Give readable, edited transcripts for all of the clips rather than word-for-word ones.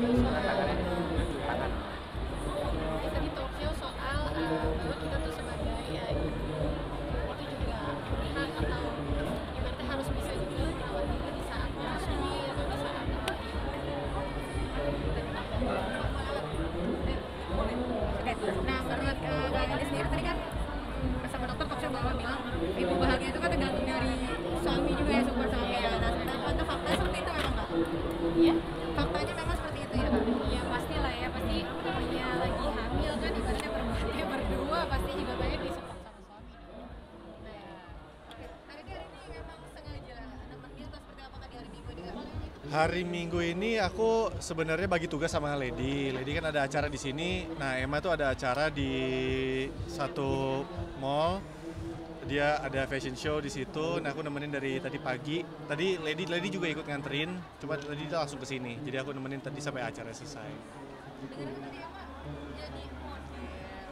Tadi talk show soal bahwa kita tuh sebagai ya itu juga hak atau ibaratnya harus bisa juga merawat diri di saat menyusui atau di saat Oke, nah menurut Kak Gadis sendiri tadi kan bersama dokter talk show bahwa bilang ibu bahagia itu kan tergantung dari suami juga ya, support suami ya. Nah, untuk fakta seperti itu memang Kak? Iya? Faktanya memang seperti itu ya Kak? Ya pastilah ya, pasti namanya lagi hamil kan ibaratnya berdua pasti juga banyak disupport sama suami dong. Nah ya, oke. Nah jadi hari ini memang sengaja nemenin atau seperti apa Kak di hari Minggu ini Kak? Hari Minggu ini aku sebenarnya bagi tugas sama Lady. Lady kan ada acara di sini. Nah, Emma tuh ada acara di satu mall. Dia ada fashion show di situ. Nah, aku nemenin dari tadi pagi. Tadi Lady juga ikut nganterin. Cuma tadi dia langsung ke sini. Jadi aku nemenin tadi sampai acara selesai. Dengar tadi Emma jadi model.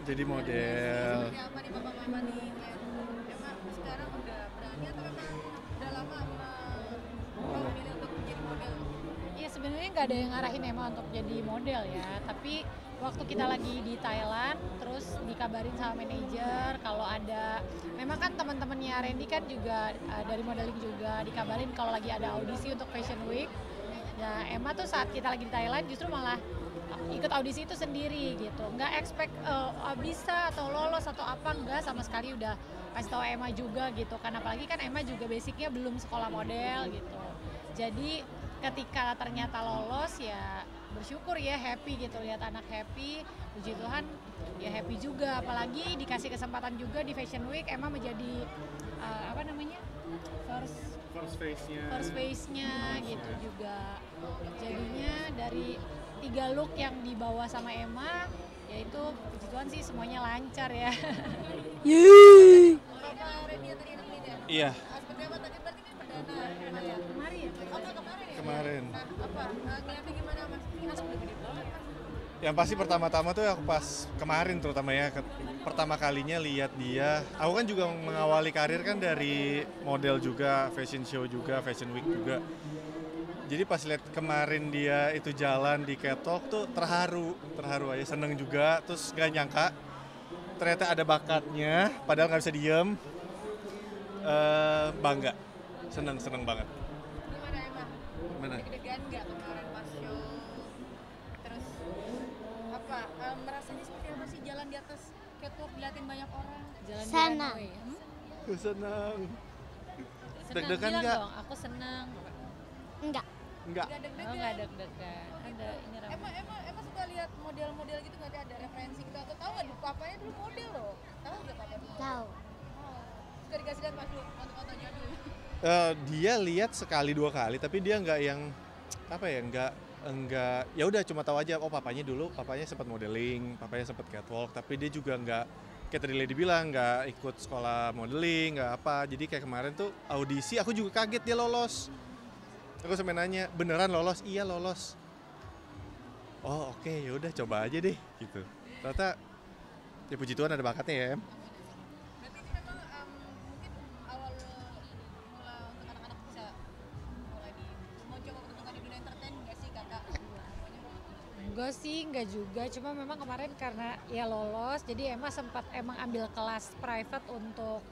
Jadi model. Seperti apa nih Bapak Mama nih? Emma sekarang udah berani atau memang udah lama memilih untuk menjadi model? Ya sebenarnya nggak ada yang ngarahin Emma untuk jadi model ya, tapi waktu kita lagi di Thailand, terus dikabarin sama manajer kalau ada, memang kan teman-temannya Randy kan juga dari modeling juga dikabarin kalau lagi ada audisi untuk Fashion Week. Nah Emma tuh saat kita lagi di Thailand justru malah ikut audisi itu sendiri gitu, nggak expect bisa atau lolos atau apa, enggak sama sekali, udah kasih tahu Emma juga gitu kan, apalagi kan Emma juga basicnya belum sekolah model gitu. Jadi ketika ternyata lolos ya bersyukur ya, happy gitu, lihat anak happy, puji Tuhan ya happy juga, apalagi dikasih kesempatan juga di Fashion Week Emma menjadi apa namanya First face-nya gitu juga. Jadinya dari 3 look yang dibawa sama Emma, yaitu puji Tuhan sih semuanya lancar ya. Yeay. Iya. Seperti apa tadi, berarti ini perdana kemarin ya? Oh kemarin ya? Kemarin. Nah apa, ngeliatnya gimana Mas? Ini Mas udah gede banget Mas. Yang pasti pertama-tama tuh aku pas kemarin terutama ya, pertama kalinya lihat dia. Aku kan juga mengawali karir kan dari model juga, fashion show juga, fashion week juga. Jadi pas lihat kemarin dia itu jalan di catwalk tuh terharu aja, seneng juga. Terus gak nyangka ternyata ada bakatnya, padahal nggak bisa diem. Bangga, seneng banget. Gimana Emma? Gimana? Deg-degan nggak kemarin pas show? Terus apa, merasanya seperti apa sih jalan di atas catwalk diliatin banyak orang? Jalan di Senang. runway. Seneng. Senang, Deg-degan bilang nggak? dong, aku senang. Enggak. Enggak. Nggak deg-degan. Oh nggak deg-degan, ada ini ramai. Emma suka lihat model-model gitu nggak sih, ada referensi gitu atau tahu nggak dulu papanya dulu model loh, tahu nggak papa dulu? Tahu. Oh, suka dikasih lihat pas dulu foto-fotonya dulu. Dia lihat sekali 2 kali, tapi dia nggak yang apa ya, nggak ya udah cuma tahu aja, oh papanya sempat modeling, papanya sempat catwalk, tapi dia juga nggak kayak tadi Lady bilang, nggak ikut sekolah modeling, nggak apa. Jadi kayak kemarin tuh audisi, aku juga kaget dia lolos. Aku sampai nanya, beneran lolos? Iya lolos. Oh oke, ya udah coba aja deh gitu. Ternyata ya puji Tuhan ada bakatnya ya. Berarti ini memang mungkin awal mula untuk anak-anak bisa mulai mau coba pertunjukan di dunia entertain nggak sih kakak? Enggak sih, enggak juga. Cuma memang kemarin karena ya lolos, jadi emang ambil kelas private untuk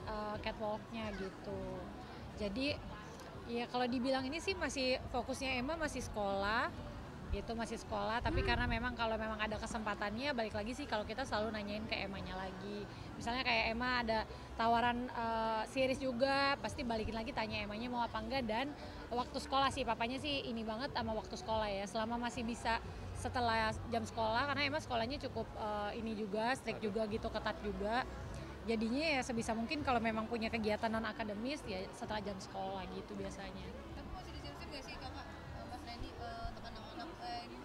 catwalknya gitu. Jadi ya kalau dibilang ini sih masih fokusnya Emma masih sekolah gitu, masih sekolah, tapi karena memang kalau memang ada kesempatannya, balik lagi sih kalau kita selalu nanyain ke Emma-nya lagi. Misalnya kayak Emma ada tawaran series juga, pasti balikin lagi tanya Emma-nya mau apa enggak. Dan waktu sekolah sih, papanya sih ini banget sama waktu sekolah ya, selama masih bisa setelah jam sekolah, karena Emma sekolahnya cukup ini juga, strict juga gitu, ketat juga. Jadinya ya sebisa mungkin kalau memang punya kegiatan non akademis ya setelah jam sekolah gitu biasanya. Tapi masih disiapin nggak sih kakak, Mas Randy, untuk anak-anak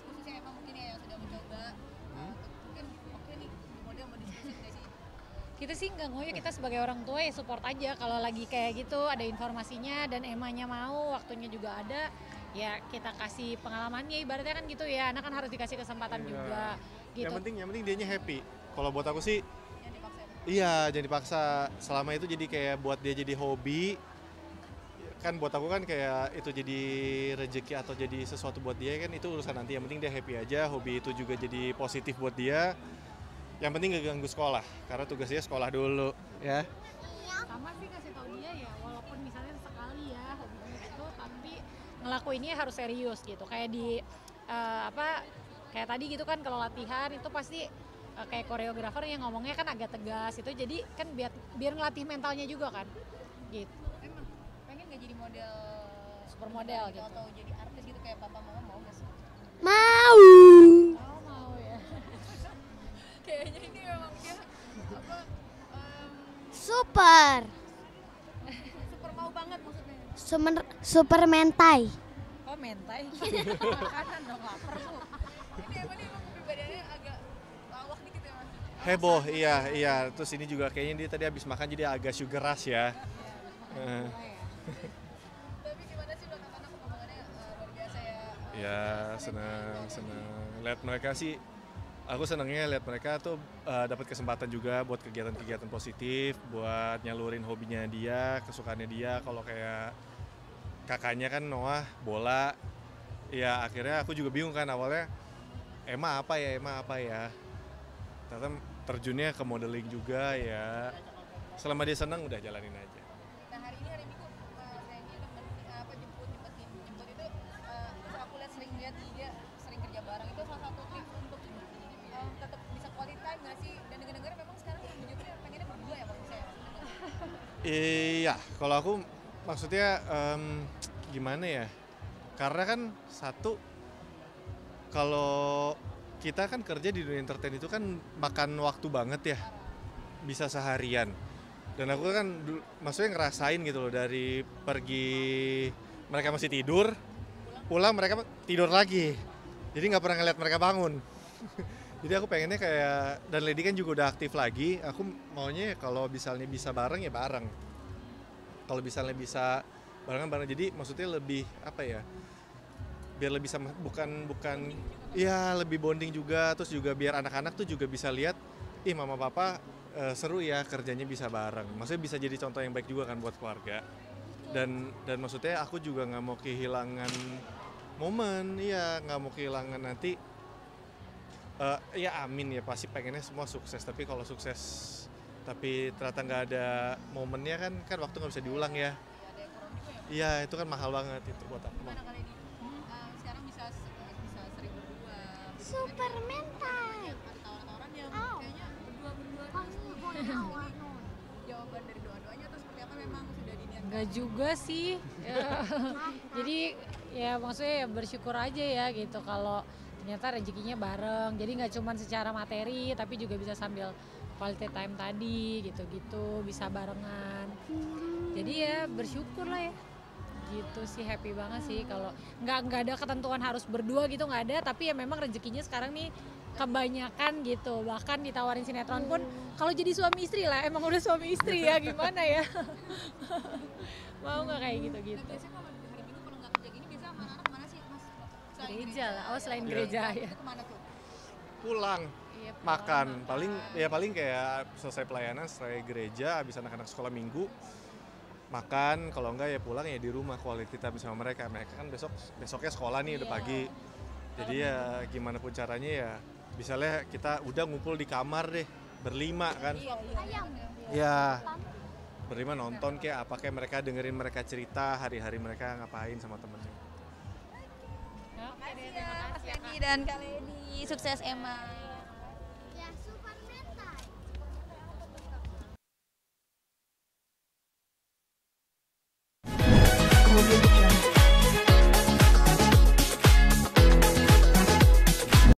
khususnya emang mungkin ya yang sudah mencoba mungkin oke nih model mau diskusi nggak sih? Kita sih nggak ngoyo, kita sebagai orang tua ya support aja kalau lagi kayak gitu ada informasinya dan Emanya mau, waktunya juga ada, ya kita kasih pengalamannya, ibaratnya kan gitu ya, anak kan harus dikasih kesempatan juga gitu. Yang penting dianya happy. Kalau buat aku sih iya, jangan dipaksa. Selama itu jadi kayak buat dia jadi hobi. kan buat aku kan kayak itu jadi rezeki atau jadi sesuatu buat dia kan itu urusan nanti, yang penting dia happy aja, hobi itu juga jadi positif buat dia, yang penting gak ganggu sekolah karena tugasnya sekolah dulu ya. Sama sih kasih tau dia ya, walaupun misalnya sekali ya hobinya gitu, tapi ngelakuinnya harus serius gitu. Kayak di kayak tadi gitu kan, kalau latihan itu pasti kayak koreografer yang ngomongnya kan agak tegas itu, jadi kan biar ngelatih mentalnya juga kan gitu. Emang pengen gak jadi model supermodel gitu atau jadi artis gitu kayak papa mama, mau gak sih? Mau. Mau ya. Kayaknya ini memang dia apa Super. super mau banget maksudnya. Super mentai. Oh mentai? Makanan dong, lapar bu. Ini emang kepribadiannya agak lawak dikit ya mas? Heboh, iya. Terus ini juga kayaknya dia tadi habis makan jadi agak sugar rush ya. Tapi gimana sih buat anak-anak perkembangannya luar biasa ya? Ya senang. Lihat mereka sih, aku senangnya lihat mereka tuh dapat kesempatan juga buat kegiatan-kegiatan positif, buat nyalurin hobinya dia, kesukaannya dia. Kalau kayak kakaknya kan Noah bola, ya akhirnya aku juga bingung kan awalnya. Emma apa ya? Ternyata terjunnya ke modeling juga ya. Selama dia senang udah jalanin aja. Nah hari Minggu Randy jemput itu terus aku sering lihat dia sering kerja bareng, itu salah satu tips untuk tetap bisa quality time nggak sih? Dan dengar-dengar memang sekarang menunjuknya pengennya berdua ya kalau saya. Iya, kalau aku maksudnya gimana ya? Karena kan satu, kalau kita kan kerja di dunia entertain itu kan makan waktu banget ya, bisa seharian. Dan aku kan maksudnya ngerasain gitu loh, dari pergi mereka masih tidur, pulang mereka tidur lagi. Jadi nggak pernah ngeliat mereka bangun. Jadi aku pengennya kayak, dan Lady kan juga udah aktif lagi, aku maunya kalau misalnya bisa bareng ya bareng. Kalau misalnya bisa bareng, jadi maksudnya lebih apa ya, biar lebih sama, bukan ya lebih bonding juga, terus juga biar anak-anak tuh juga bisa lihat, mama papa seru ya kerjanya bisa bareng, maksudnya bisa jadi contoh yang baik juga kan buat keluarga. Dan maksudnya aku juga nggak mau kehilangan momen, nggak mau kehilangan nanti. Ya amin ya, pasti pengennya semua sukses, tapi kalau sukses tapi ternyata nggak ada momennya kan waktu nggak bisa diulang ya. Iya, itu kan mahal banget itu buat aku. Gimana kali ini? Sekarang bisa sering berdua. Super mentai. Ada tawaran-tawaran yang kayaknya berdua. Jawaban dari doa-doanya atau seperti apa, memang sudah diniatkan? Enggak juga sih. Jadi ya maksudnya ya bersyukur aja ya gitu kalau ternyata rezekinya bareng. Jadi nggak cuma secara materi tapi juga bisa sambil quality time tadi gitu-gitu, bisa barengan. Jadi ya bersyukur lah ya. Gitu sih, happy banget sih. Kalau nggak ada ketentuan harus berdua gitu, nggak ada, tapi ya memang rezekinya sekarang nih kebanyakan gitu. Bahkan ditawarin sinetron pun kalau jadi suami istri lah, emang udah suami istri ya, gimana ya. Mau nggak kayak gitu-gitu. Nah, biasanya kalau hari Minggu kalau nggak kerja gini biasa sama anak mana sih mas? Gereja lah, selain gereja ya. Kemana tuh? Pulang, makan. Paling kayak selesai pelayanan, selesai gereja, habis anak-anak sekolah minggu, makan. Kalau enggak ya pulang ya di rumah, quality time sama mereka kan besoknya sekolah nih, udah pagi. Jadi ya gimana pun caranya ya, misalnya kita udah ngumpul di kamar deh berlima kan. Iya. Berlima nonton kayak apa, kayak mereka dengerin mereka cerita hari-hari mereka ngapain sama temennya. Terima kasih ya Mas Randy dan Kak Lady, sukses Emma.